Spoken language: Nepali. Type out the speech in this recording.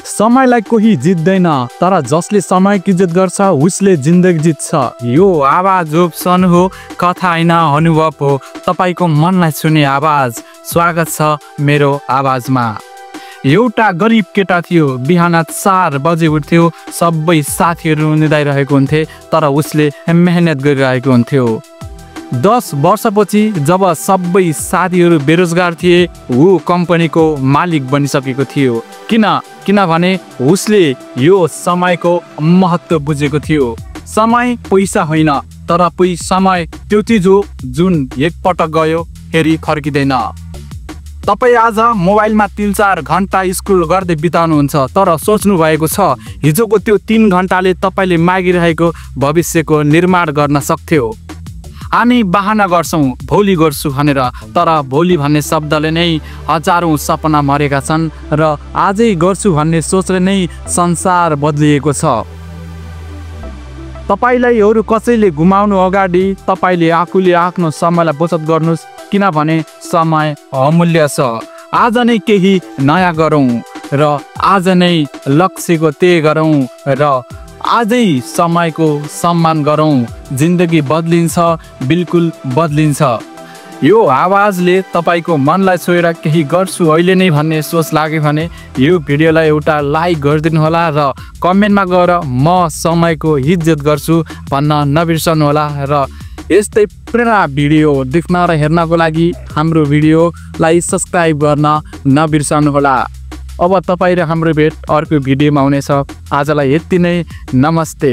समयलाई कोही जित्दैन, तर जसले समयको इज्जत गर्छ उसले जिन्दगी जित्छ। यो आवाज ओप्सन हो, कथा हैन अनुभव हो, तपाईको मनलाई सुने आवाज। स्वागत छ मेरो आवाजमा। एउटा गरिब केटा थियो, बिहान 4 बजे उठ्थ्यो, सबै साथीहरू निदाइरहेको हुन्थे, तर उसले मेहनत गरिरहेको हुन्थ्यो। 10 वर्षपछि जब सबै साथीहरू बेरोजगार थिए, ऊ कम्पनीको मालिक बनिसकेको थियो। किनभने उसले यो समयको महत्त्व बुझेको थियो। समय पैसा होइन, तर समय त्यो चिज हो जुन एकपटक गयो फेरि फर्किँदैन। तपाईँ आज मोबाइलमा 3-4 घन्टा स्क्रोल गर्दै बिताउनुहुन्छ, तर सोच्नु भएको छ हिजोको त्यो 3 घन्टाले तपाईँले मागिरहेको भविष्यको निर्माण गर्न सक्थ्यो। हामी बहाना गर्छौँ भोलि गर्छु भनेर, तर भोलि भन्ने शब्दले नै हजारौँ सपना मरेका छन् र आजै गर्छु भन्ने सोचले नै संसार बदलिएको छ। तपाईलाई अरू कसैले गुमाउनु अगाडि तपाईले आफूले आफ्नो समयलाई बचत गर्नुहोस्, किनभने समय अमूल्य छ। आज नै केही नयाँ गरौँ र आज नै लक्ष्यको तय गरौँ र आजै समयको सम्मान गरौँ। जिन्दगी बदलिन्छ, बिल्कुल बदलिन्छ। यो आवाजले तपाईको मनलाई छोएर केही गर्छु अहिले नै भन्ने सोच लाग्यो भने यो भिडियोलाई एउटा लाइक गरिदिनु होला र कमेन्टमा गएर म समयको इज्जत गर्छु भन्न नबिर्सनु होला। र यस्तै प्रेरणा भिडियो देख्न र हेर्नको लागि हाम्रो भिडियोलाई सब्स्क्राइब गर्न नबिर्सनु होला। अब तपाईँ र हाम्रो भेट अर्को भिडियोमा हुनेछ। आजलाई यति नै, नमस्ते।